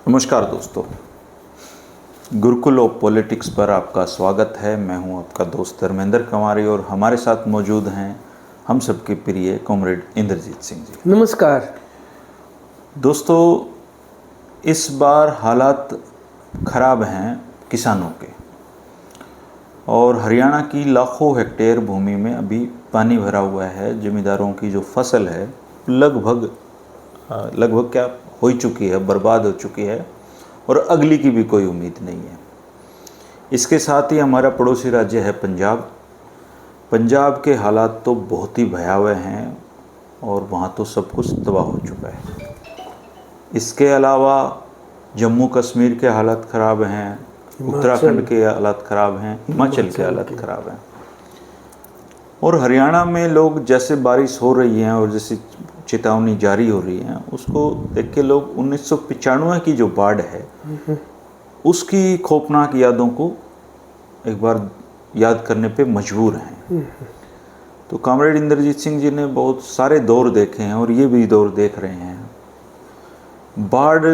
नमस्कार दोस्तों, Gurukul of politics पर आपका स्वागत है। मैं हूं आपका दोस्त धर्मेंद्र कुमारी और हमारे साथ मौजूद हैं हम सबके प्रिय कॉमरेड इंद्रजीत सिंह जी। नमस्कार दोस्तों, इस बार हालात खराब हैं किसानों के और हरियाणा की लाखों हेक्टेयर भूमि में अभी पानी भरा हुआ है। जमींदारों की जो फसल है लगभग क्या हो चुकी है, बर्बाद हो चुकी है और अगली की भी कोई उम्मीद नहीं है। इसके साथ ही हमारा पड़ोसी राज्य है पंजाब के हालात तो बहुत ही भयावह हैं और वहाँ तो सब कुछ तबाह हो चुका है। इसके अलावा जम्मू कश्मीर के हालात ख़राब हैं, उत्तराखंड के हालात ख़राब हैं, हिमाचल के हालात ख़राब हैं और हरियाणा में लोग जैसे बारिश हो रही है और जैसे चेतावनी जारी हो रही है उसको देख के लोग 1995 की जो बाढ़ है उसकी खौफनाक यादों को एक बार याद करने पे मजबूर हैं। तो कॉमरेड इंद्रजीत सिंह जी ने बहुत सारे दौर देखे हैं और ये भी दौर देख रहे हैं। बाढ़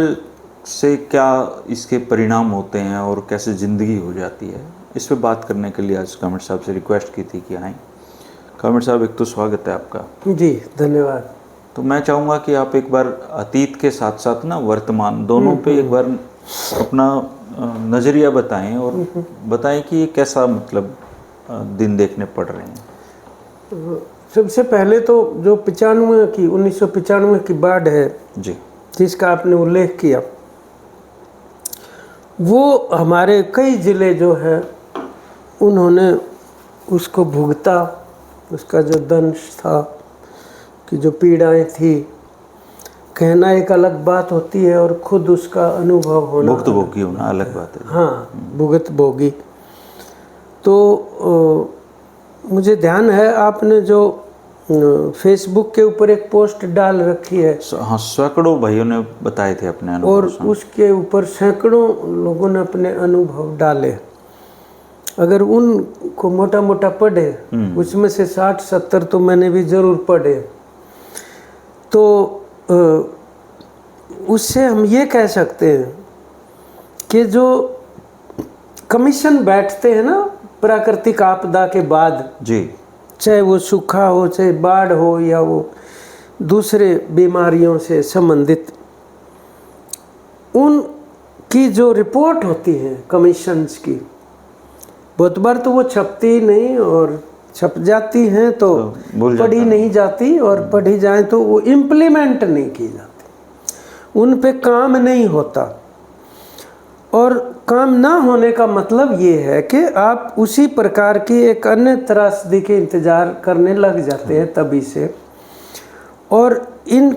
से क्या इसके परिणाम होते हैं और कैसे ज़िंदगी हो जाती है, इस पे बात करने के लिए आज कॉमरेड साहब से रिक्वेस्ट की थी कि आएँ। कॉमरेड साहब, एक तो स्वागत है आपका। जी धन्यवाद। तो मैं चाहूँगा कि आप एक बार अतीत के साथ साथ ना वर्तमान दोनों पे एक बार अपना नज़रिया बताएं और बताएं कि ये कैसा मतलब दिन देखने पड़ रहे हैं। सबसे पहले तो जो 1995 की बाढ़ है जी, जिसका आपने उल्लेख किया, वो हमारे कई ज़िले जो हैं उन्होंने उसको भुगता। उसका जो दंश था कि जो पीड़ाएं थी, कहना एक अलग बात होती है और खुद उसका अनुभव होना, भुक्तभोगी होना अलग बात है। हाँ, भुगतभोगी। तो मुझे ध्यान है आपने जो फेसबुक के ऊपर एक पोस्ट डाल रखी है। हाँ, सैकड़ों भाइयों ने बताए थे अपने अनुभव और उसके ऊपर सैकड़ों लोगों ने अपने अनुभव डाले। अगर उनको मोटा मोटा पढ़े, उसमें से 60-70 तो मैंने भी ज़रूर पढ़े, तो उससे हम ये कह सकते हैं कि जो कमीशन बैठते हैं ना प्राकृतिक आपदा के बाद, जी, चाहे वो सूखा हो, चाहे बाढ़ हो या वो दूसरे बीमारियों से संबंधित, उनकी जो रिपोर्ट होती है कमीशंस की, बहुत बार तो वो छपती नहीं और छप जाती हैं तो पढ़ी नहीं जाती और पढ़ी जाए तो वो इम्प्लीमेंट नहीं की जाती, उन पे काम नहीं होता। और काम ना होने का मतलब ये है कि आप उसी प्रकार की एक अन्य त्रासदी के इंतज़ार करने लग जाते हैं तभी से। और इन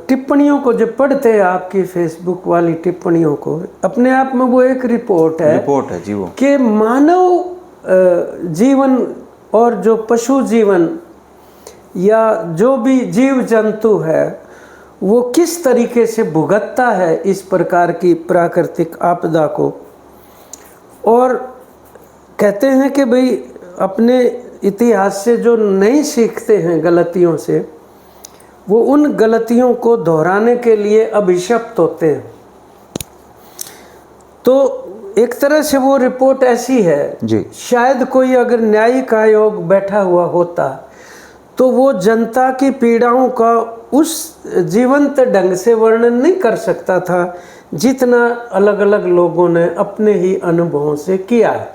टिप्पणियों को जब पढ़ते हैं, आपकी फेसबुक वाली टिप्पणियों को, अपने आप में वो एक रिपोर्ट है जी, वो कि मानव जीवन और जो पशु जीवन या जो भी जीव जंतु है वो किस तरीके से भुगतता है इस प्रकार की प्राकृतिक आपदा को। और कहते हैं कि भाई अपने इतिहास से जो नहीं सीखते हैं गलतियों से, वो उन गलतियों को दोहराने के लिए अभिशप्त होते हैं। तो एक तरह से वो रिपोर्ट ऐसी है जी, शायद कोई अगर न्यायिक आयोग बैठा हुआ होता तो वो जनता की पीड़ाओं का उस जीवंत ढंग से वर्णन नहीं कर सकता था जितना अलग अलग लोगों ने अपने ही अनुभवों से किया है।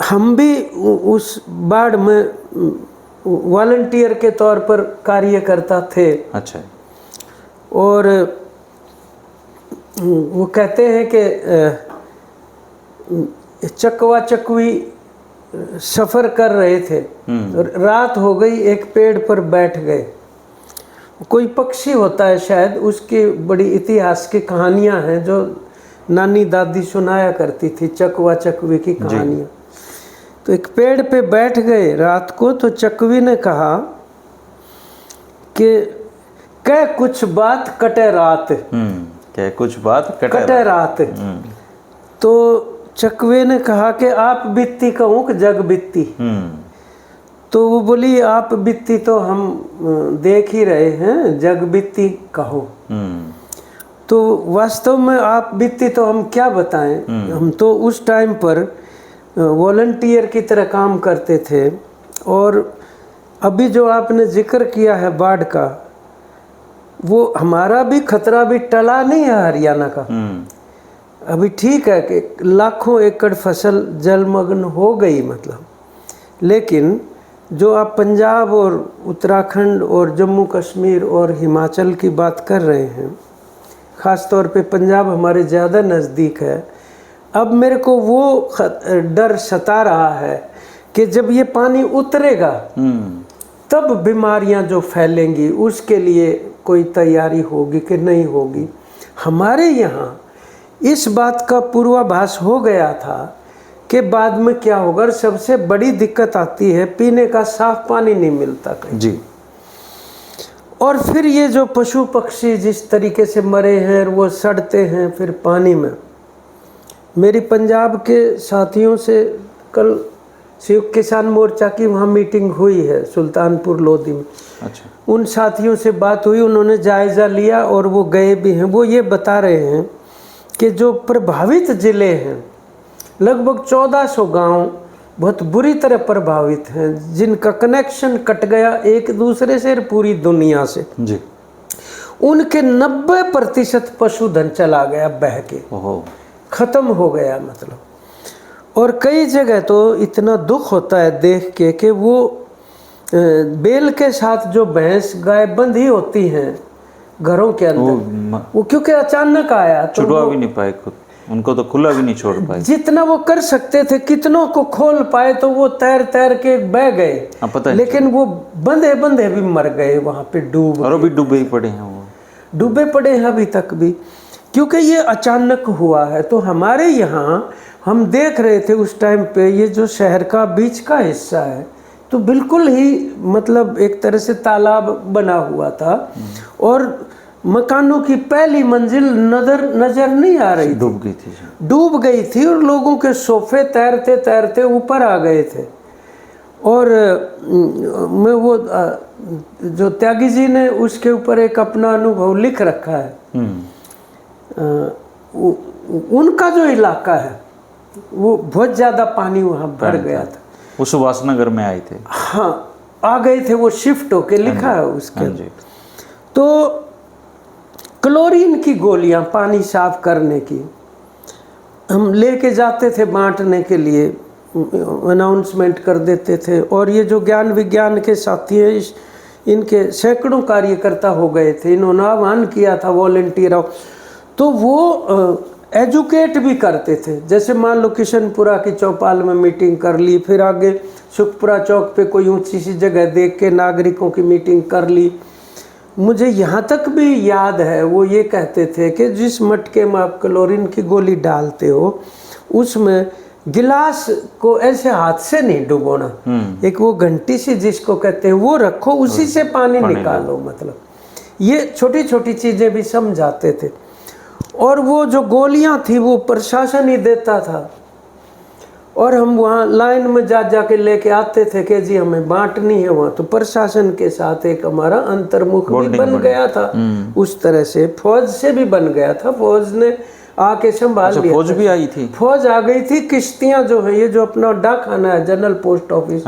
हम भी उस बाढ़ में वॉलंटियर के तौर पर कार्यकर्ता थे। अच्छा। और वो कहते हैं कि चकवा चकवी सफ़र कर रहे थे और रात हो गई, एक पेड़ पर बैठ गए। कोई पक्षी होता है शायद, उसकी बड़ी इतिहास की कहानियां हैं जो नानी दादी सुनाया करती थी, चकवा चकवी की कहानियां। तो एक पेड़ पे बैठ गए रात को, तो चकवी ने कहा कि कह कुछ बात कटे रात, क्या कुछ बात कटे रात। तो चकवे ने कहा कि आप बित्ती कहूँ कि जग बित्ती। तो वो बोली आप बित्ती तो हम देख ही रहे हैं, जग बित्ती कहो। तो वास्तव में आप बीती तो हम क्या बताएं, हम तो उस टाइम पर वॉलंटियर की तरह काम करते थे। और अभी जो आपने जिक्र किया है बाढ़ का, वो हमारा भी खतरा भी टला नहीं है हरियाणा का। अभी ठीक है कि लाखों एकड़ फसल जलमग्न हो गई मतलब, लेकिन जो आप पंजाब और उत्तराखंड और जम्मू कश्मीर और हिमाचल की बात कर रहे हैं, ख़ास तौर पे पंजाब हमारे ज़्यादा नज़दीक है। अब मेरे को वो डर सता रहा है कि जब ये पानी उतरेगा तब बीमारियां जो फैलेंगी उसके लिए कोई तैयारी होगी कि नहीं होगी। हमारे यहाँ इस बात का पूर्वाभास हो गया था कि बाद में क्या होगा। और सबसे बड़ी दिक्कत आती है, पीने का साफ पानी नहीं मिलता कहीं जी। और फिर ये जो पशु पक्षी जिस तरीके से मरे हैं वो सड़ते हैं फिर पानी में। मेरी पंजाब के साथियों से कल संयुक्त किसान मोर्चा की वहाँ मीटिंग हुई है सुल्तानपुर लोधी में। अच्छा। उन साथियों से बात हुई, उन्होंने जायज़ा लिया और वो गए भी हैं। वो ये बता रहे हैं कि जो प्रभावित ज़िले हैं, लगभग 1400 गांव बहुत बुरी तरह प्रभावित हैं, जिनका कनेक्शन कट गया एक दूसरे से पूरी दुनिया से जी। उनके 90% पशुधन चला गया बह के, ख़त्म हो गया मतलब। और कई जगह तो इतना दुख होता है देख के कि वो बेल के साथ जो भैंस गाय बंधी होती हैं घरों के अंदर, वो क्योंकि अचानक आया तो छुड़वा भी नहीं पाए खुद, उनको तो खुला भी नहीं छोड़ पाए। जितना वो कर सकते थे, कितनों को खोल पाए तो वो तैर तैर के बह गए, लेकिन वो बंधे बंधे भी मर गए वहाँ पे डूब। और अभी डूबे ही पड़े हैं, वो डूबे पड़े हैं अभी तक भी, क्योंकि ये अचानक हुआ है। तो हमारे यहाँ हम देख रहे थे उस टाइम पे, ये जो शहर का बीच का हिस्सा है तो बिल्कुल ही मतलब एक तरह से तालाब बना हुआ था और मकानों की पहली मंजिल नजर नहीं आ रही, डूब गई थी और लोगों के सोफे तैरते तैरते ऊपर आ गए थे। और मैं वो जो त्यागी जी ने उसके ऊपर एक अपना अनुभव लिख रखा है। उनका जो इलाका है वो बहुत ज़्यादा पानी वहाँ भर गया था। वो सुभाषनगर में आए थे, हाँ आ गए थे, वो शिफ्ट होके लिखा है उसके। तो क्लोरीन की गोलियां पानी साफ करने की हम लेके जाते थे बांटने के लिए, अनाउंसमेंट कर देते थे। और ये जो ज्ञान विज्ञान के साथी हैं, इनके सैकड़ों कार्यकर्ता हो गए थे, इन्होंने आह्वान किया था वॉलंटियर, तो वो एजुकेट भी करते थे। जैसे मान लो किशनपुरा की चौपाल में मीटिंग कर ली, फिर आगे सुखपुरा चौक पे कोई ऊंची सी जगह देख के नागरिकों की मीटिंग कर ली। मुझे यहाँ तक भी याद है वो ये कहते थे कि जिस मटके में आप क्लोरीन की गोली डालते हो उसमें गिलास को ऐसे हाथ से नहीं डुबोना, एक वो घंटी सी जिसको कहते हैं वो रखो, उसी से पानी निकालो। मतलब ये छोटी छोटी चीज़ें भी समझाते थे। और वो जो गोलियां थी वो प्रशासन ही देता था और हम वहाँ लाइन में जा के लेके आते थे कि जी हमें बांटनी है वहाँ। तो प्रशासन के साथ एक हमारा अंतर्मुख भी बन गया था, उस तरह से फौज से भी बन गया था। फौज ने आके संभाल लिया। फौज भी आई थी, फौज आ गई थी। किश्तियाँ जो है, ये जो अपना डाकखाना है जनरल पोस्ट ऑफिस,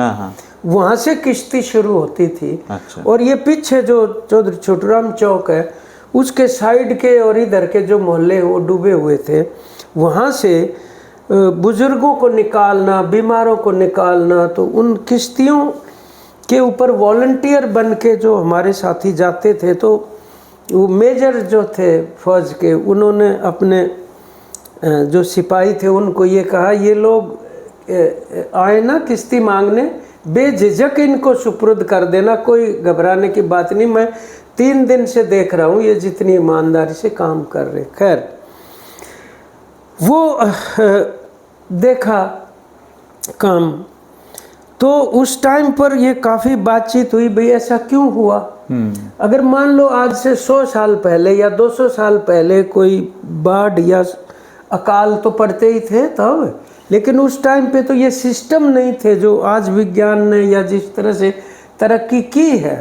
वहाँ से किश्ती शुरू होती थी। अच्छा। और ये पीछे जो चौधरी छोटूराम चौक है उसके साइड के और इधर के जो मोहल्ले वो डूबे हुए थे, वहाँ से बुजुर्गों को निकालना, बीमारों को निकालना। तो उन किश्तियों के ऊपर वॉलंटियर बन के जो हमारे साथी जाते थे, तो वो मेजर जो थे फौज के, उन्होंने अपने जो सिपाही थे उनको ये कहा, ये लोग आए ना किश्ती मांगने, बेझिझक इनको सुपुर्द कर देना, कोई घबराने की बात नहीं। मैं 3 दिन से देख रहा हूँ ये जितनी ईमानदारी से काम कर रहे। खैर वो देखा काम, तो उस टाइम पर ये काफ़ी बातचीत हुई, भाई ऐसा क्यों हुआ। अगर मान लो आज से 100 साल पहले या 200 साल पहले कोई बाढ़ या अकाल तो पड़ते ही थे तब, लेकिन उस टाइम पे तो ये सिस्टम नहीं थे जो आज विज्ञान ने या जिस तरह से तरक्की की है।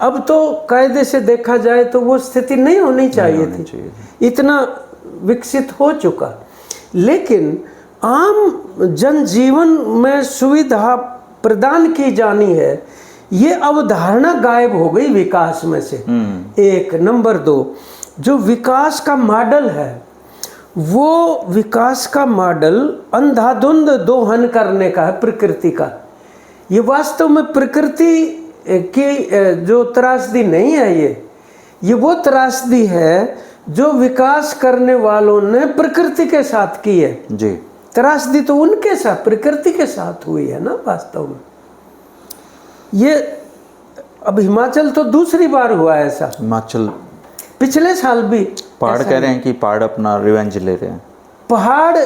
अब तो कायदे से देखा जाए तो वो स्थिति नहीं होनी चाहिए थी, इतना विकसित हो चुका। लेकिन आम जनजीवन में सुविधा प्रदान की जानी है, ये अवधारणा गायब हो गई विकास में से। एक नंबर 2, जो विकास का मॉडल है वो विकास का मॉडल अंधाधुंध दोहन करने का है प्रकृति का। ये वास्तव में प्रकृति की जो त्रासदी नहीं है, ये वो त्रासदी है जो विकास करने वालों ने प्रकृति के साथ की है जी। त्रासदी तो उनके साथ, प्रकृति के साथ हुई है ना वास्तव में। ये अब हिमाचल तो दूसरी बार हुआ है ऐसा। हिमाचल पिछले साल भी पहाड़ कह रहे हैं कि पहाड़ अपना रिवेंज ले रहे हैं। पहाड़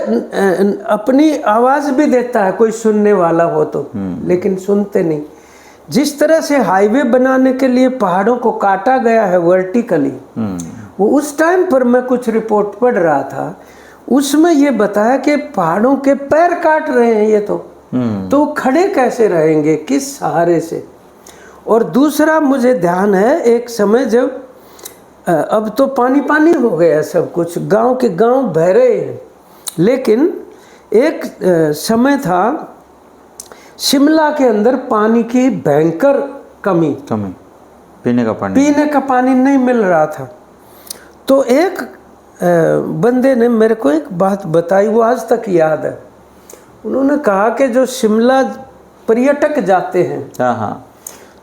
अपनी आवाज भी देता है कोई सुनने वाला हो तो, लेकिन सुनते नहीं। जिस तरह से हाईवे बनाने के लिए पहाड़ों को काटा गया है वर्टिकली, वो उस टाइम पर मैं कुछ रिपोर्ट पढ़ रहा था, उसमें ये बताया कि पहाड़ों के पैर काट रहे हैं ये तो खड़े कैसे रहेंगे, किस सहारे से। और दूसरा मुझे ध्यान है, एक समय जब अब तो पानी पानी हो गया सब कुछ, गांव के गांव बह रहे हैं, लेकिन एक समय था शिमला के अंदर पानी की भयंकर कमी, पीने का पानी नहीं मिल रहा था। तो एक बंदे ने मेरे को एक बात बताई, वो आज तक याद है। उन्होंने कहा कि जो शिमला पर्यटक जाते हैं, हाँ,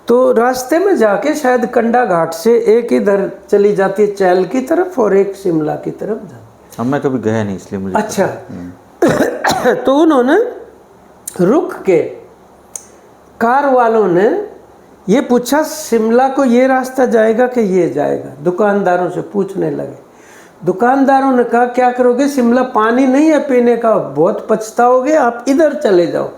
तो रास्ते में जाके शायद कंडा घाट से एक इधर चली जाती है चैल की तरफ और एक शिमला की तरफ जाती है। मैं कभी गया नहीं इसलिए मुझे। अच्छा तो उन्होंने रुक के कार वालों ने ये पूछा शिमला को ये रास्ता जाएगा कि ये जाएगा, दुकानदारों से पूछने लगे। दुकानदारों ने कहा क्या करोगे, शिमला पानी नहीं है पीने का, बहुत पछताओगे, आप इधर चले जाओ।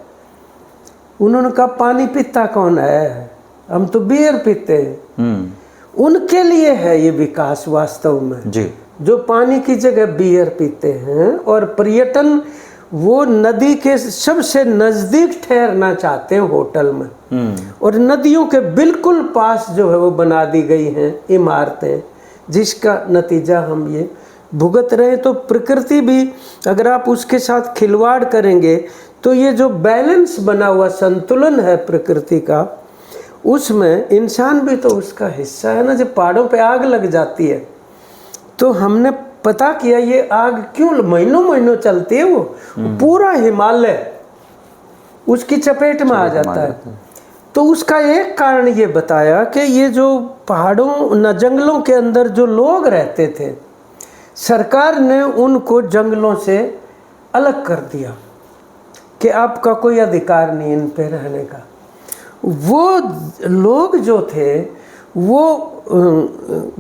उन्होंने कहा पानी पीता कौन है, हम तो बियर पीते हैं। उनके लिए है ये विकास वास्तव में जी, जो पानी की जगह बियर पीते हैं। और पर्यटन वो नदी के सबसे नजदीक ठहरना चाहते हैं होटल में, और नदियों के बिल्कुल पास जो है वो बना दी गई हैं इमारतें, जिसका नतीजा हम ये भुगत रहे। तो प्रकृति भी अगर आप उसके साथ खिलवाड़ करेंगे तो ये जो बैलेंस बना हुआ संतुलन है प्रकृति का, उसमें इंसान भी तो उसका हिस्सा है ना। जब पहाड़ों पे आग लग जाती है तो हमने पता किया ये आग क्यों महीनों महीनों चलती है, वो पूरा हिमालय उसकी चपेट में आ जाता है। तो उसका एक कारण ये बताया कि ये जो पहाड़ों न जंगलों के अंदर जो लोग रहते थे, सरकार ने उनको जंगलों से अलग कर दिया कि आपका कोई अधिकार नहीं इन पे रहने का। वो लोग जो थे वो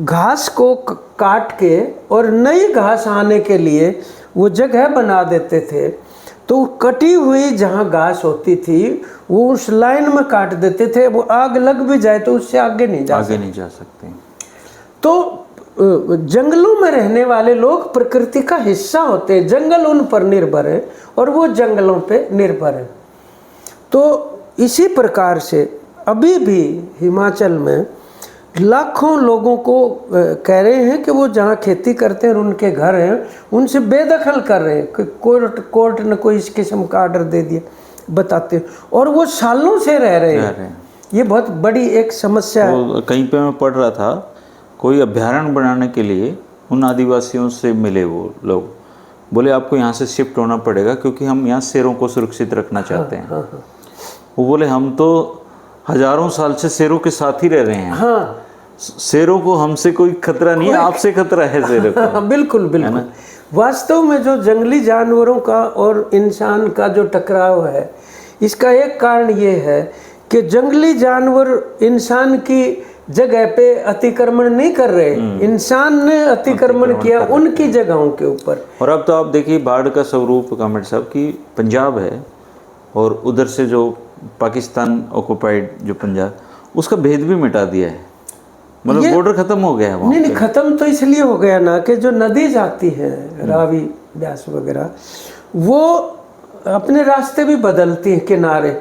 घास को काट के और नई घास आने के लिए वो जगह बना देते थे। तो कटी हुई जहाँ घास होती थी वो उस लाइन में काट देते थे, वो आग लग भी जाए तो उससे आगे नहीं जा सकते। तो जंगलों में रहने वाले लोग प्रकृति का हिस्सा होते हैं, जंगल उन पर निर्भर है और वो जंगलों पे निर्भर है। तो इसी प्रकार से अभी भी हिमाचल में लाखों लोगों को कह रहे हैं कि वो जहाँ खेती करते हैं और उनके घर हैं उनसे बेदखल कर रहे हैं कि कोर्ट ने कोई इस किस्म का आर्डर दे दिया, बताते हैं, और वो सालों से रह रहे हैं। ये बहुत बड़ी एक समस्या है। कहीं पे मैं पढ़ रहा था, कोई अभ्यारण्य बनाने के लिए उन आदिवासियों से मिले वो लोग, बोले आपको यहाँ से शिफ्ट होना पड़ेगा क्योंकि हम यहाँ शेरों को सुरक्षित रखना चाहते हैं। वो बोले हम तो हजारों साल से शेरों के साथ ही रह रहे हैं, शेरों को हमसे कोई खतरा नहीं है, आपसे खतरा है शेरों को। बिल्कुल बिल्कुल। वास्तव में जो जंगली जानवरों का और इंसान का जो टकराव है, इसका एक कारण ये है कि जंगली जानवर इंसान की जगह पे अतिक्रमण नहीं कर रहे, इंसान ने अतिक्रमण किया उनकी जगहों के ऊपर। और अब तो आप देखिए बाढ़ का स्वरूप कामेड साहब की पंजाब है और उधर से जो पाकिस्तान ऑक्युपाइड जो पंजाब, उसका भेद भी मिटा दिया है, मतलब बॉर्डर खत्म हो गया है वहाँ। नहीं, खत्म तो इसलिए हो गया ना कि जो नदी जाती है रावी ब्यास वगैरह, वो अपने रास्ते भी बदलती हैं किनारे,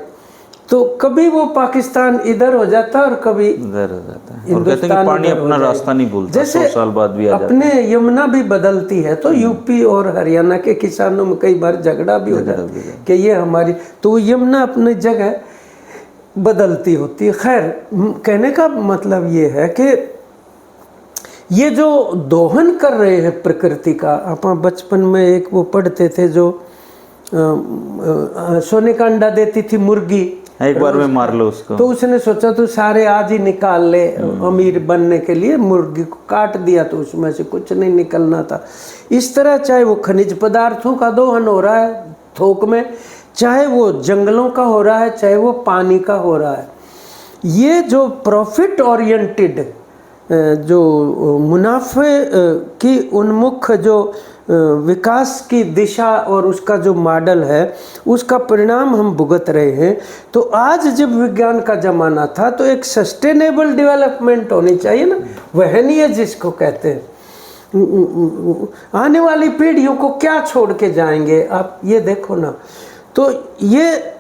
तो कभी वो पाकिस्तान इधर हो जाता है और कभी इधर हो जाता है। और कहते हैं कि पानी अपना रास्ता नहीं भूलता, जैसे 100 साल बाद भी आ जाता अपने यमुना भी बदलती है, तो यूपी और हरियाणा के किसानों में कई बार झगड़ा भी हो जाता है कि ये हमारी, तो यमुना अपनी जगह बदलती होती है। खैर, कहने का मतलब ये है कि ये जो दोहन कर रहे हैं प्रकृति का, आप बचपन में एक वो पढ़ते थे जो सोने का अंडा देती थी मुर्गी, एक बार में मार लो उसको, तो उसने सोचा तो सारे आज ही निकाल ले, अमीर बनने के लिए मुर्गी को काट दिया तो उसमें से कुछ नहीं निकलना था। इस तरह चाहे वो खनिज पदार्थों का दोहन हो रहा है थोक में, चाहे वो जंगलों का हो रहा है, चाहे वो पानी का हो रहा है। ये जो प्रॉफिट ओरिएंटेड, जो मुनाफे की उन्मुख जो विकास की दिशा और उसका जो मॉडल है, उसका परिणाम हम भुगत रहे हैं। तो आज जब विज्ञान का ज़माना था तो एक सस्टेनेबल डेवलपमेंट होनी चाहिए ना, वहनीय जिसको कहते हैं। आने वाली पीढ़ियों को क्या छोड़ के जाएंगे, आप ये देखो ना। तो ये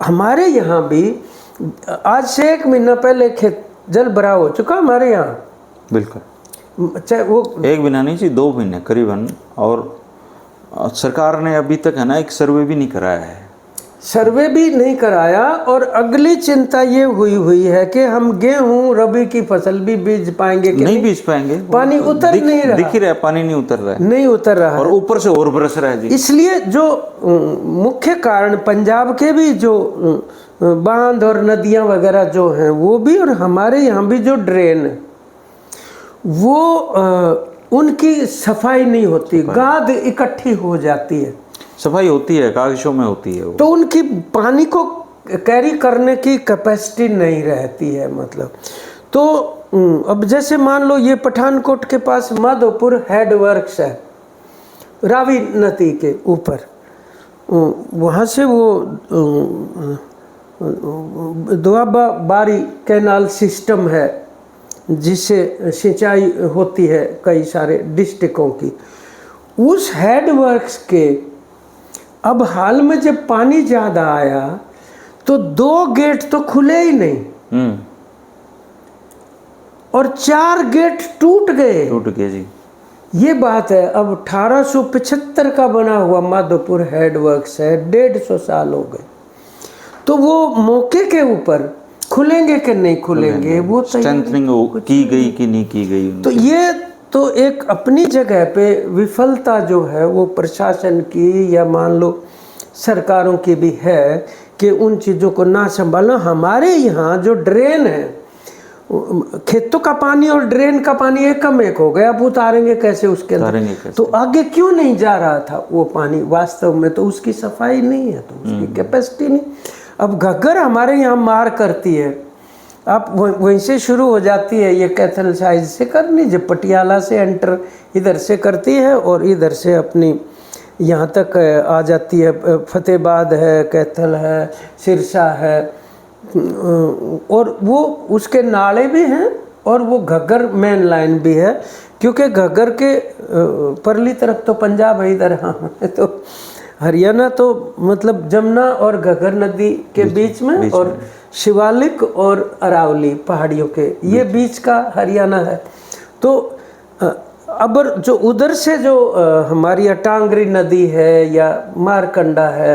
हमारे यहाँ भी आज से 1 महीना पहले खेत जल भराव हो चुका हमारे यहाँ, बिल्कुल, चाहे वो 1 महीना नहीं चाहिए 2 महीने करीबन। और सरकार ने अभी तक है ना एक सर्वे भी नहीं कराया है, सर्वे भी नहीं कराया। और अगली चिंता ये हुई है कि हम गेहूं रबी की फसल भी बीज पाएंगे कि नहीं बीज पाएंगे, पानी उतर नहीं रहा, दिख ही रहा है पानी नहीं उतर रहा है, नहीं उतर रहा और ऊपर से और बरस रहा है जी। इसलिए जो मुख्य कारण पंजाब के भी जो बांध और नदियां वगैरह जो हैं वो भी, और हमारे यहाँ भी जो ड्रेन वो उनकी सफाई नहीं होती, गाद इकट्ठी हो जाती है। सफाई होती है, कागजों में होती है वो, तो उनकी पानी को कैरी करने की कैपेसिटी नहीं रहती है, मतलब। तो अब जैसे मान लो ये पठानकोट के पास माधोपुर हेड वर्क्स है, रावी नदी के ऊपर, वहाँ से वो दुआबा बारी कैनाल सिस्टम है जिससे सिंचाई होती है कई सारे डिस्ट्रिक्टों की। उस हेड वर्क्स के अब हाल में जब पानी ज़्यादा आया तो 2 गेट तो खुले ही नहीं और 4 गेट टूट गए जी। ये बात है। अब 1875 का बना हुआ माधोपुर हेड वर्क्स है, 150 साल हो गए। तो वो मौके के ऊपर खुलेंगे कि नहीं खुलेंगे, वो स्ट्रेंथनिंग की गई कि नहीं की गई। तो ये तो एक अपनी जगह पे विफलता जो है वो प्रशासन की या मान लो सरकारों की भी है कि उन चीज़ों को ना संभालना। हमारे यहाँ जो ड्रेन है, खेतों का पानी और ड्रेन का पानी एक हो गया, अब उतारेंगे कैसे उसके अंदर? तो आगे क्यों नहीं जा रहा था वो पानी वास्तव में? तो उसकी सफाई नहीं है, तो उसकी कैपेसिटी नहीं। अब घग्गर हमारे यहाँ मार करती है, आप वहीं से शुरू हो जाती है, ये कैथल साइड से करनी, जब पटियाला से एंटर इधर से करती है और इधर से अपनी यहाँ तक आ जाती है। फतेहाबाद है, कैथल है, सिरसा है, और वो उसके नाले भी हैं और वो घग्गर मेन लाइन भी है, क्योंकि घग्गर के परली तरफ तो पंजाब है, इधर हाँ तो हरियाणा तो मतलब जमुना और घग्गर नदी के बीच में और शिवालिक और अरावली पहाड़ियों के ये बीच का हरियाणा है। तो अब जो उधर से जो हमारी टांगरी नदी है या मारकंडा है,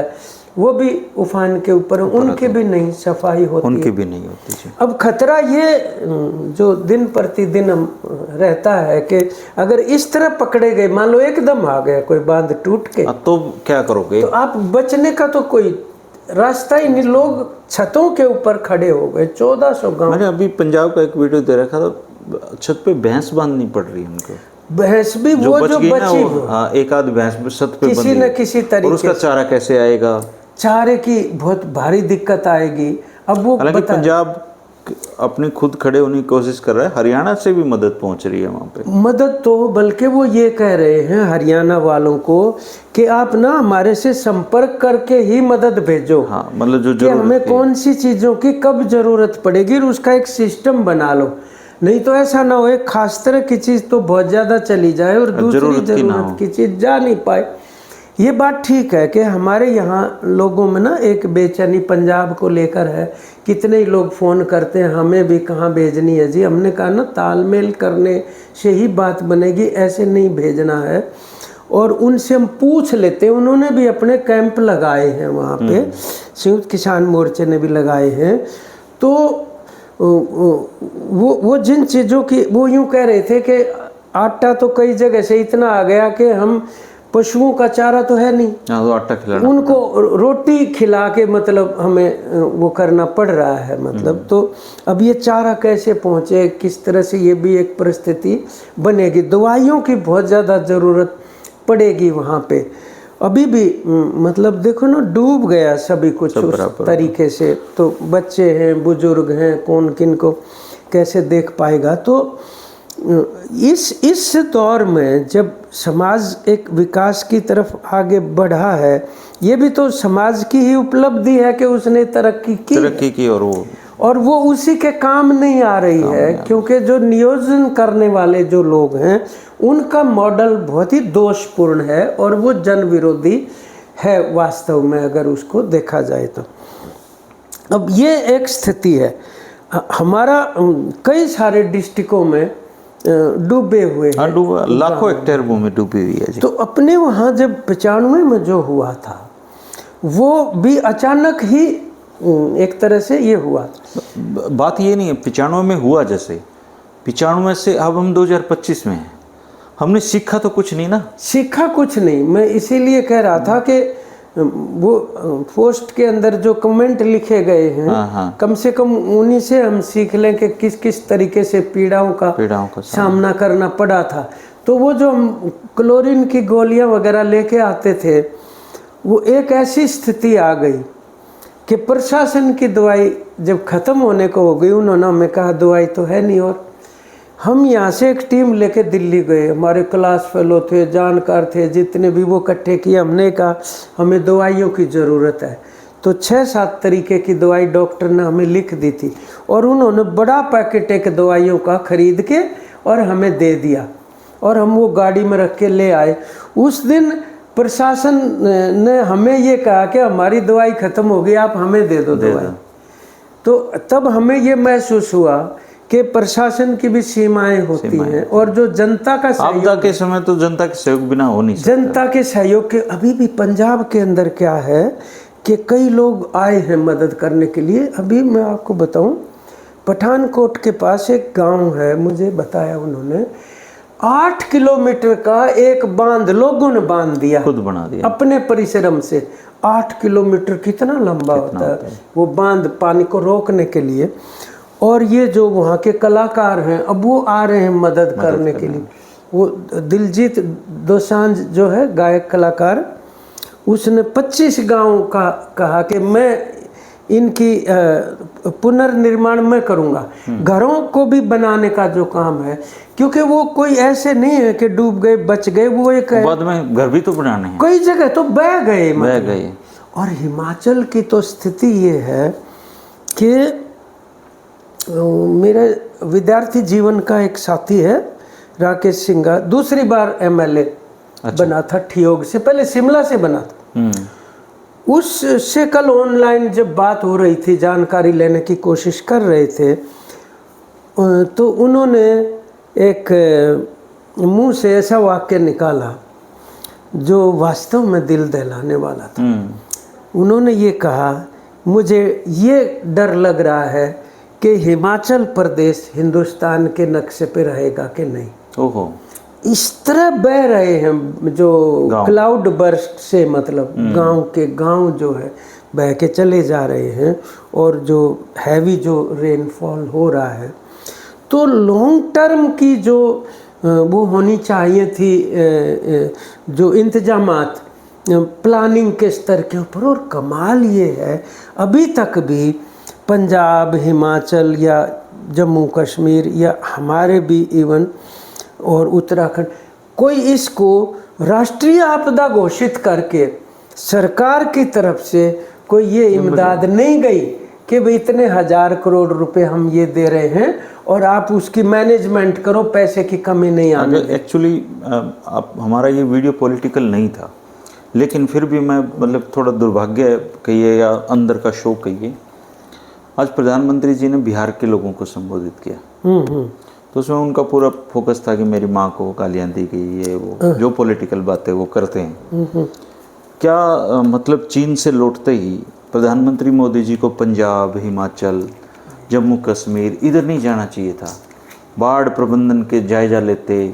वो भी उफान के ऊपर, उनके भी नहीं सफाई होती, उनकी भी नहीं होती। अब खतरा ये जो दिन प्रतिदिन रहता है कि अगर इस तरह पकड़े गए, मान लो एकदम आ गया कोई बांध टूट के, तो क्या करोगे? तो आप बचने का तो कोई रास्ता ही नहीं। लोग छतों के ऊपर खड़े हो गए, 1400 गांव। मैंने अभी पंजाब का एक वीडियो दे रखा था, छत पे भैंस बांधनी पड़ रही है उनको। भैंस भी वो जो बची हो, हाँ, एक आध भैंस छत पे किसी न किसी तरीके, और उसका चारा कैसे आएगा? चारे की बहुत भारी दिक्कत आएगी। अब वो हालांकि पंजाब अपनी खुद खड़े होने की कोशिश कर रहा है, हरियाणा से भी मदद पहुंच रही है वहाँ पे। मदद तो बल्कि वो ये कह रहे हैं हरियाणा वालों को कि आप ना हमारे से संपर्क करके ही मदद भेजो। हाँ, मतलब जो कि हमें कौन सी चीज़ों की कब ज़रूरत पड़ेगी और उसका एक सिस्टम बना लो। नहीं तो ऐसा ना हो एक खास तरह की चीज़ तो बहुत ज़्यादा चली जाए और दूसरी ज़रूरत की चीज़ जा नहीं पाए। ये बात ठीक है कि हमारे यहाँ लोगों में ना एक बेचैनी पंजाब को लेकर है। कितने ही लोग फ़ोन करते हैं हमें भी कहाँ भेजनी है जी। हमने कहा ना तालमेल करने से ही बात बनेगी, ऐसे नहीं भेजना है। और उनसे हम पूछ लेते हैं, उन्होंने भी अपने कैंप लगाए हैं वहाँ पे, संयुक्त किसान मोर्चे ने भी लगाए हैं। तो वो जिन चीज़ों की वो यूँ कह रहे थे कि आटा तो कई जगह से इतना आ गया कि हम पशुओं का चारा तो है नहीं, तो आटा खिलाना, उनको रोटी खिला के मतलब हमें वो करना पड़ रहा है मतलब। तो अब ये चारा कैसे पहुँचे, किस तरह से, ये भी एक परिस्थिति बनेगी। दवाइयों की बहुत ज़्यादा ज़रूरत पड़ेगी वहाँ पे। अभी भी मतलब देखो ना, डूब गया सभी कुछ उस तरीके से। तो बच्चे हैं, बुजुर्ग हैं, कौन किन को कैसे देख पाएगा। तो इस दौर में जब समाज एक विकास की तरफ आगे बढ़ा है, ये भी तो समाज की ही उपलब्धि है कि उसने तरक्की की और वो उसी के काम नहीं आ रही है, क्योंकि जो नियोजन करने वाले जो लोग हैं उनका मॉडल बहुत ही दोषपूर्ण है और वो जन विरोधी है वास्तव में, अगर उसको देखा जाए तो। अब ये एक स्थिति है। हमारा कई सारे डिस्ट्रिक्टों में डूबे हुए हैं, लाखों हेक्टेयर भूमि डूबी हुई है जी। तो अपने वहाँ जब 95 में जो हुआ था वो भी अचानक ही एक तरह से ये हुआ। बात ये नहीं है 95 में हुआ, जैसे 95 से अब हम 2025 में हैं, हमने सीखा तो कुछ नहीं ना। सीखा कुछ नहीं। मैं इसीलिए कह रहा था कि वो पोस्ट के अंदर जो कमेंट लिखे गए हैं, कम से कम उन्हीं से हम सीख लें कि किस किस तरीके से पीड़ाओं का सामना करना पड़ा था। तो वो जो हम क्लोरीन की गोलियां वगैरह लेके आते थे, वो एक ऐसी स्थिति आ गई कि प्रशासन की दवाई जब ख़त्म होने को हो गई, उन्होंने हमें कहा दवाई तो है नहीं। और हम यहाँ से एक टीम लेके दिल्ली गए, हमारे क्लास फेलो थे, जानकार थे, जितने भी वो इकट्ठे किए। हमने कहा हमें दवाइयों की ज़रूरत है। तो 6-7 तरीके की दवाई डॉक्टर ने हमें लिख दी थी और उन्होंने बड़ा पैकेट एक दवाइयों का ख़रीद के और हमें दे दिया और हम वो गाड़ी में रख के ले आए। उस दिन प्रशासन ने हमें ये कहा कि हमारी दवाई ख़त्म हो गई, आप हमें दे दो दवाई। तो तब हमें ये महसूस हुआ कि प्रशासन की भी सीमाएं होती हैं और जो जनता का सहयोग, आपदा के समय तो जनता के सहयोग बिना हो नहीं सकता। जनता के सहयोग के अभी भी पंजाब के अंदर क्या है कि कई लोग आए हैं मदद करने के लिए। अभी मैं आपको बताऊं, पठानकोट के पास एक गांव है, मुझे बताया उन्होंने 8 किलोमीटर का एक बांध लोगों ने बांध दिया, खुद बना दिया अपने परिश्रम से। 8 किलोमीटर कितना लंबा होता है वो बांध, पानी को रोकने के लिए। और ये जो वहाँ के कलाकार हैं, अब वो आ रहे हैं मदद करने के लिए। वो दिलजीत दोसांझ जो है गायक कलाकार, उसने 25 गाँव का कहा कि मैं इनकी पुनर्निर्माण मैं करूँगा। घरों को भी बनाने का जो काम है, क्योंकि वो कोई ऐसे नहीं है कि डूब गए बच गए, वो एक बाद में घर भी तो बनाने हैं, कई जगह तो बह गए। और हिमाचल की तो स्थिति ये है कि मेरे विद्यार्थी जीवन का एक साथी है राकेश सिंघा, दूसरी बार MLA बना था ठियोग से, पहले शिमला से बना था। उससे कल ऑनलाइन जब बात हो रही थी, जानकारी लेने की कोशिश कर रहे थे, तो उन्होंने एक मुंह से ऐसा वाक्य निकाला जो वास्तव में दिल दहलाने वाला था। उन्होंने ये कहा, मुझे ये डर लग रहा है कि हिमाचल प्रदेश हिंदुस्तान के नक्शे पे रहेगा कि नहीं। ओहो, इस तरह बह रहे हैं जो क्लाउड बर्स्ट से, मतलब गांव के गांव जो है बह के चले जा रहे हैं, और जो हैवी जो रेनफॉल हो रहा है। तो लॉन्ग टर्म की जो वो होनी चाहिए थी जो इंतजामात प्लानिंग के स्तर के ऊपर, और कमाल ये है अभी तक भी पंजाब, हिमाचल या जम्मू कश्मीर या हमारे भी इवन और उत्तराखंड, कोई इसको राष्ट्रीय आपदा घोषित करके सरकार की तरफ से कोई ये इमदाद नहीं गई कि भाई इतने 1000 करोड़ रुपए हम ये दे रहे हैं और आप उसकी मैनेजमेंट करो, पैसे की कमी नहीं आने। एक्चुअली हमारा ये वीडियो पॉलिटिकल नहीं था, लेकिन फिर भी मैं मतलब थोड़ा दुर्भाग्य कहिए या अंदर का शोक कहिए, आज प्रधानमंत्री जी ने बिहार के लोगों को संबोधित किया, तो उसमें उनका पूरा फोकस था कि मेरी माँ को गालियाँ दी गई, ये वो जो पॉलिटिकल बातें वो करते हैं। क्या मतलब चीन से लौटते ही प्रधानमंत्री मोदी जी को पंजाब, हिमाचल, जम्मू कश्मीर इधर नहीं जाना चाहिए था? बाढ़ प्रबंधन के जायजा लेते,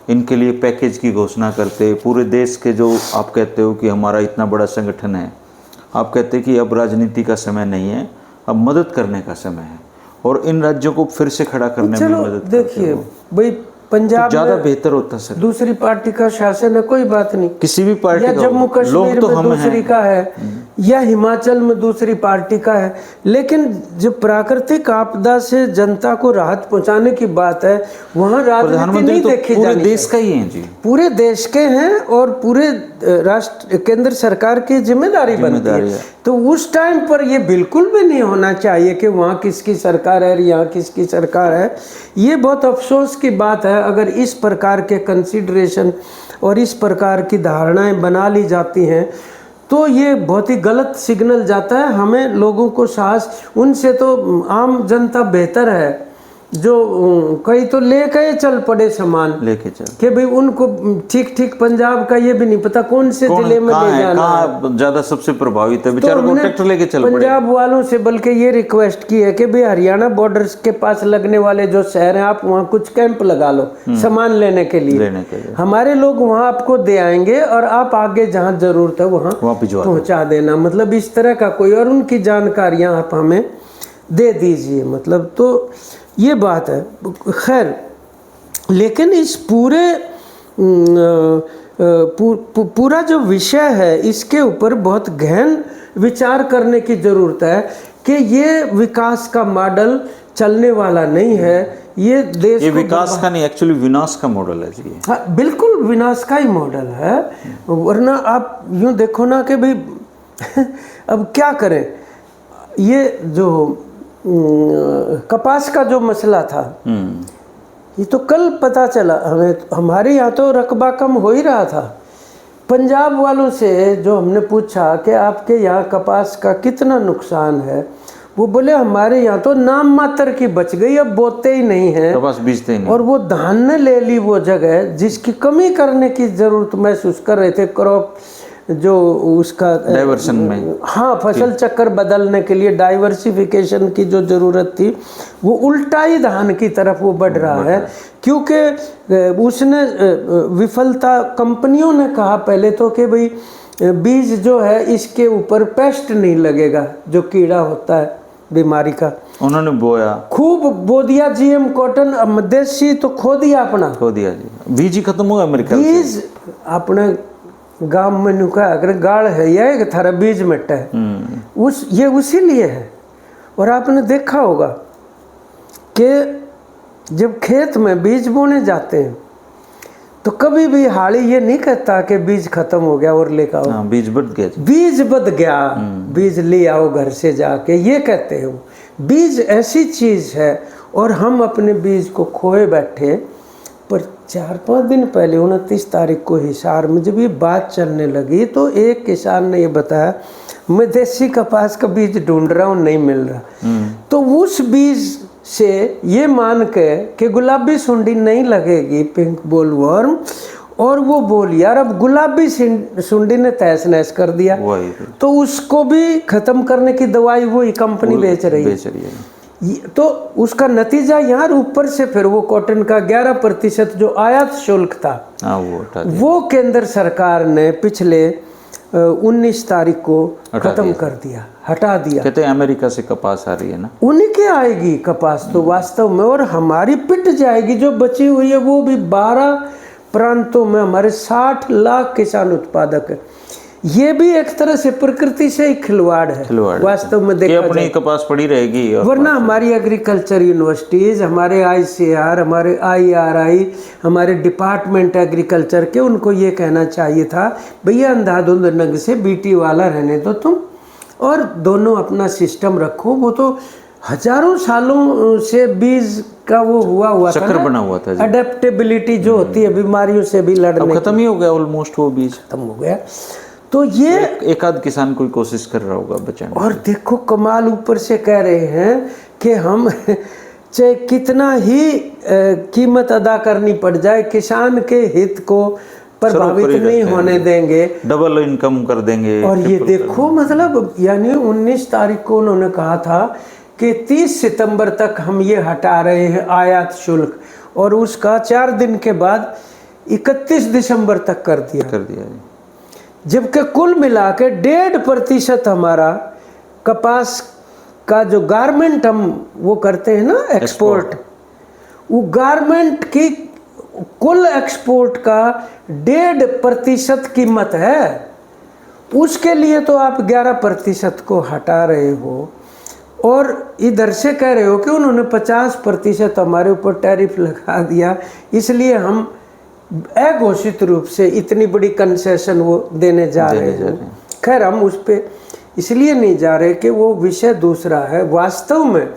इनके लिए पैकेज की घोषणा करते, पूरे देश के जो आप कहते हो कि हमारा इतना बड़ा संगठन है, आप कहते कि अब राजनीति का समय नहीं है, अब मदद करने का समय है, और इन राज्यों को फिर से खड़ा करने में मदद। देखिए भाई, पंजाब तो ज़्यादा बेहतर होता सर, दूसरी पार्टी का शासन है, कोई बात नहीं, किसी भी पार्टी या का, जम्मू कश्मीर तो में दूसरी का है, या हिमाचल में दूसरी पार्टी का है, लेकिन जो प्राकृतिक आपदा से जनता को राहत पहुंचाने की बात है, वहाँ राजनीति नहीं देखी जानी। पूरे देश का ही है जी, पूरे देश के हैं, और पूरे राष्ट्र केंद्र सरकार की जिम्मेदारी बनती है। तो उस टाइम पर ये बिल्कुल भी नहीं होना चाहिए कि वहाँ किसकी सरकार है, यहाँ किसकी सरकार है। ये बहुत अफसोस की बात है अगर इस प्रकार के कंसिडरेशन और इस प्रकार की धारणाएं बना ली जाती हैं, तो ये बहुत ही गलत सिग्नल जाता है। हमें लोगों को साहस, उनसे तो आम जनता बेहतर है, जो कई तो लेके चल पड़े सामान लेके चल कि भाई उनको ठीक ठीक पंजाब का ये भी नहीं पता कौन से जिले में ले जाना है, ज्यादा सबसे प्रभावित है बेचारों को ट्रैक्टर लेके चल पड़े। पंजाब वालों से बल्कि ये रिक्वेस्ट की है कि भाई हरियाणा बॉर्डर्स के पास लगने वाले जो शहर हैं, आप वहाँ कुछ कैंप लगा लो सामान लेने के लिए, हमारे लोग वहाँ आपको दे आएंगे और आप आगे जहाँ जरूरत है वहाँ पहुँचा देना। मतलब इस तरह का कोई, और उनकी जानकारियाँ आप हमें दे दीजिए। मतलब तो ये बात है। खैर, लेकिन इस पूरे पूरा जो विषय है, इसके ऊपर बहुत गहन विचार करने की ज़रूरत है कि ये विकास का मॉडल चलने वाला नहीं है। ये देश, ये विकास का नहीं, एक्चुअली विनाश का मॉडल है जी। हाँ, बिल्कुल विनाश का ही मॉडल है। वरना आप यूँ देखो ना कि भाई अब क्या करें। ये जो कपास का जो मसला था, ये तो कल पता चला हमें। हमारे यहाँ तो रकबा कम हो ही रहा था। पंजाब वालों से जो हमने पूछा कि आपके यहाँ कपास का कितना नुकसान है, वो बोले हमारे यहाँ तो नाम मात्र की बच गई, अब बोते ही नहीं है, कपास बीजते ही नहीं, और वो धान ने ले ली वो जगह जिसकी कमी करने की ज़रूरत महसूस कर रहे थे। क्रॉप जो उसका डाइवर्सन में, हाँ, फसल चक्कर बदलने के लिए डाइवर्सिफिकेशन की जो ज़रूरत थी, वो उल्टा ही धान की तरफ वो बढ़ रहा है। क्योंकि उसने विफलता, कंपनियों ने कहा पहले तो कि भाई बीज जो है इसके ऊपर पेस्ट नहीं लगेगा, जो कीड़ा होता है बीमारी का। उन्होंने बोया, खूब बो दिया, जीएम कॉटन, देसी तो खो दिया अपना, खो दिया जी। बीज ही खत्म हुआ अमेरिका, बीज अपने गांव में नुका अगर गाड़ है या एक थारा बीज मिट्टा है, ये उसी लिए है। और आपने देखा होगा कि जब खेत में बीज बोने जाते हैं तो कभी भी हाड़ी ये नहीं कहता कि बीज खत्म हो गया और लेकर आओ, बीज बद गया, बीज बद गया, बीज ले आओ घर से जाके, ये कहते हैं। बीज ऐसी चीज है, और हम अपने बीज को खोए बैठे। पर 4-5 दिन पहले 29 तारीख को हिसार में जब ये बात चलने लगी, तो एक किसान ने ये बताया, मैं देसी कपास का बीज ढूंढ रहा हूँ, नहीं मिल रहा। तो उस बीज से ये मान के कि गुलाबी सुंडी नहीं लगेगी, पिंक बोलवर्म, और वो बोल यार अब गुलाबी सुंडी ने तहस नहस कर दिया, तो उसको भी खत्म करने की दवाई वही कंपनी बेच रही है। तो उसका नतीजा यार, ऊपर से फिर वो कॉटन का 11% जो आयात शुल्क था, वो केंद्र सरकार ने पिछले 19 तारीख को खत्म कर दिया, हटा दिया। कहते हैं अमेरिका से कपास आ रही है ना, उन्हीं के आएगी कपास तो वास्तव में, और हमारी पिट जाएगी जो बची हुई है, वो भी 12 प्रांतों में हमारे 60 लाख किसान उत्पादक है। ये भी एक तरह से प्रकृति से ही खिलवाड़ है वास्तव में देखा जाए। अपनी कपास पड़ी रहेगी, वरना हमारी एग्रीकल्चर यूनिवर्सिटीज, हमारे ICAR, हमारे IRI, हमारे डिपार्टमेंट एग्रीकल्चर के, उनको ये कहना चाहिए था भैया अंधाधुंध नग से BT वाला रहने दो तुम, और दोनों अपना सिस्टम रखो। वो तो हजारों सालों से बीज का वो हुआ चक्र था, बना हुआ था, अडेप्टेबिलिटी जो होती है बीमारियों से भी लड़ने, खत्म ही हो गया ऑलमोस्ट, वो बीज खत्म हो गया। तो ये एक आध किसान कोई कोशिश कर रहा होगा बचाने। और देखो कमाल, ऊपर से कह रहे हैं कि हम चाहे कितना ही कीमत अदा करनी पड़ जाए, किसान के हित को प्रभावित नहीं होने देंगे, डबल इनकम कर देंगे। और ये देखो मतलब यानी 19 तारीख को उन्होंने कहा था कि 30 सितंबर तक हम ये हटा रहे हैं आयात शुल्क, और उसका 4 दिन के बाद 31 दिसंबर तक कर दिया। जबकि कुल मिला के 1.5% हमारा कपास का जो गारमेंट हम वो करते हैं ना एक्सपोर्ट, वो गारमेंट की कुल एक्सपोर्ट का 1.5% कीमत है। उसके लिए तो आप 11% को हटा रहे हो, और इधर से कह रहे हो कि उन्होंने 50% हमारे ऊपर टैरिफ लगा दिया, इसलिए हम अघोषित रूप से इतनी बड़ी कंसेशन वो देने जा रहे हैं। खैर हम उस पर इसलिए नहीं जा रहे कि वो विषय दूसरा है। वास्तव में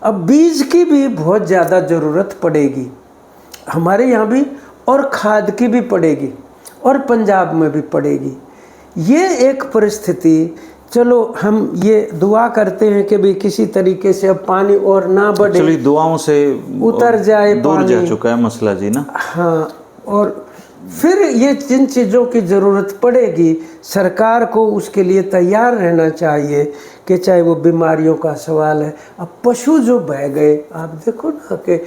अब बीज की भी बहुत ज़्यादा ज़रूरत पड़ेगी हमारे यहाँ भी, और खाद की भी पड़ेगी, और पंजाब में भी पड़ेगी। ये एक परिस्थिति, चलो हम ये दुआ करते हैं कि भी किसी तरीके से अब पानी और ना बढ़े, चलिए दुआओं से उतर जाए, दूर जा चुका है मसला जी ना। हाँ, और फिर ये जिन चीज़ों की ज़रूरत पड़ेगी सरकार को उसके लिए तैयार रहना चाहिए, कि चाहे वो बीमारियों का सवाल है। अब पशु जो बह गए, आप देखो ना कि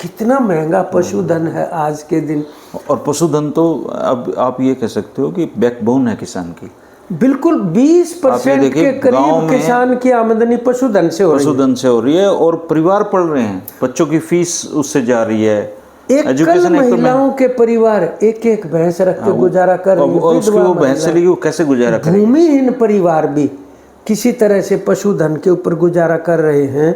कितना महंगा पशुधन है आज के दिन। और पशुधन तो अब आप ये कह सकते हो कि बैकबोन है किसान की। बिल्कुल 20% के करीब किसान की आमदनी पशुधन से हो रही है, और परिवार पढ़ रहे हैं, बच्चों की फीस उससे जा रही है। एकल महिलाओं के परिवार एक भैंस रख के गुजारा कर रही है। वो भैंस से लेगी, वो कैसे गुजारा करेगी? भूमिहीन परिवार भी किसी तरह से पशुधन के ऊपर गुजारा कर रहे हैं।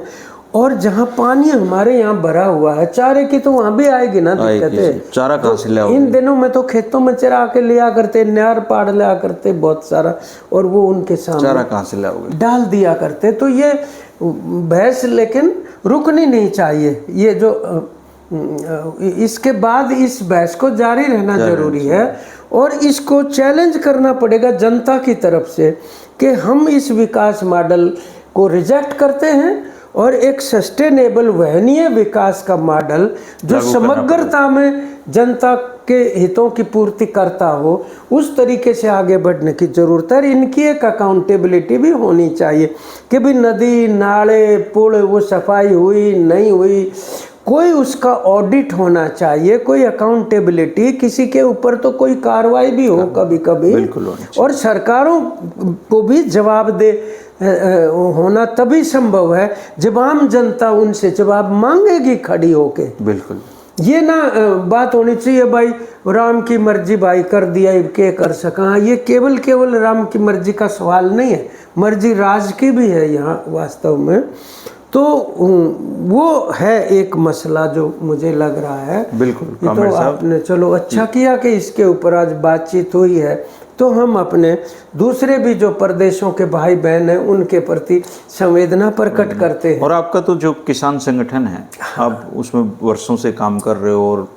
और जहाँ पानी हमारे यहाँ भरा हुआ है, चारे की तो वहाँ भी आएगी ना दिक्कत है। चारा कहाँ से लाओगे? इन दिनों में तो खेतों में चरा के लिया करते, नार पाड़ लिया करते बहुत सारा, और वो उनके सामने चारा कहाँ से लाओगे डाल दिया करते। तो ये भैंस लेकिन रुकनी नहीं चाहिए। ये जो इसके बाद इस बहस को जारी रहना जरूरी है, और इसको चैलेंज करना पड़ेगा जनता की तरफ से कि हम इस विकास मॉडल को रिजेक्ट करते हैं, और एक सस्टेनेबल वहनीय विकास का मॉडल जो समग्रता में जनता के हितों की पूर्ति करता हो, उस तरीके से आगे बढ़ने की जरूरत है। इनकी एक अकाउंटेबिलिटी भी होनी चाहिए कि भी नदी नाले पुल वो सफाई हुई नहीं हुई, कोई उसका ऑडिट होना चाहिए, कोई अकाउंटेबिलिटी, किसी के ऊपर तो कोई कार्रवाई भी हो कभी कभी, और सरकारों को भी जवाबदेह होना तभी संभव है जब आम जनता उनसे जवाब मांगेगी खड़ी होके। बिल्कुल, ये ना बात होनी चाहिए भाई राम की मर्जी भाई कर दिया अब क्या कर सका। ये केवल राम की मर्जी का सवाल नहीं है, मर्जी राज की भी है यहाँ वास्तव में। तो वो है एक मसला जो मुझे लग रहा है। बिल्कुल, तो आपने चलो अच्छा किया कि इसके ऊपर आज बातचीत हुई है, तो हम अपने दूसरे भी जो प्रदेशों के भाई बहन हैं उनके प्रति संवेदना प्रकट करते हैं। और आपका तो जो किसान संगठन है, आप उसमें वर्षों से काम कर रहे हो, और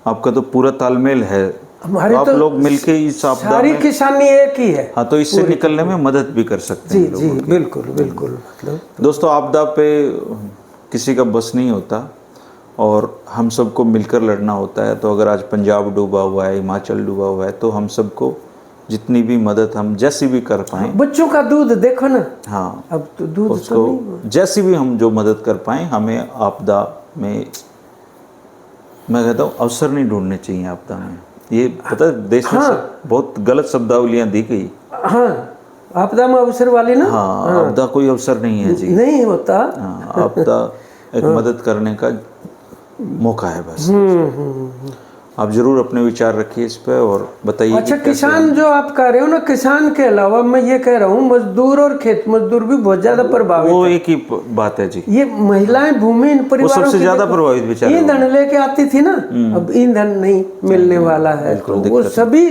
आपका तो पूरा तालमेल है, हमारे आप तो लोग मिलके इस आपदा सारी किसानी एक ही है। हाँ, तो इससे निकलने में मदद भी कर सकते हैं। जी बिल्कुल बिल्कुल। मतलब दोस्तों, आपदा पे किसी का बस नहीं होता, और हम सबको मिलकर लड़ना होता है। तो अगर आज पंजाब डूबा हुआ है, हिमाचल डूबा हुआ है, तो हम सबको जितनी भी मदद हम जैसी भी कर पाएँ, बच्चों का दूध देखो ना, हाँ अब तो दूध उसको जैसी भी हम जो मदद कर पाएँ, हमें आपदा में, मैं कहता हूँ अवसर नहीं ढूंढने चाहिए आपदा में। ये पता है देश में बहुत गलत शब्दावलियाँ दी गई। हाँ, आपदा में अवसर वाली ना। हाँ, आपदा कोई अवसर नहीं है जी, नहीं होता। हाँ, आपदा एक मदद करने का मौका है बस। आप जरूर अपने विचार रखिए इस पे और बताइए। अच्छा, किसान जो आप कह रहे हो ना, किसान के अलावा मैं ये कह रहा हूँ मजदूर और खेत मजदूर भी बहुत ज्यादा प्रभावित वो एक ही बात है जी। ये महिलाएं भूमिहीन परिवारों सबसे ज्यादा प्रभावित बेचारे। ईंधन लेके आती थी ना, अब ईंधन नहीं मिलने वाला है, तो वो सभी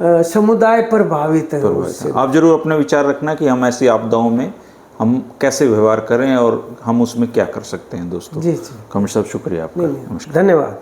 समुदाय प्रभावित है उससे। आप जरूर अपने विचार रखना कि हम ऐसी आपदाओं में हम कैसे व्यवहार करें और हम उसमें क्या कर सकते हैं दोस्तों। जी। कमर साहब, शुक्रिया आपका, धन्यवाद।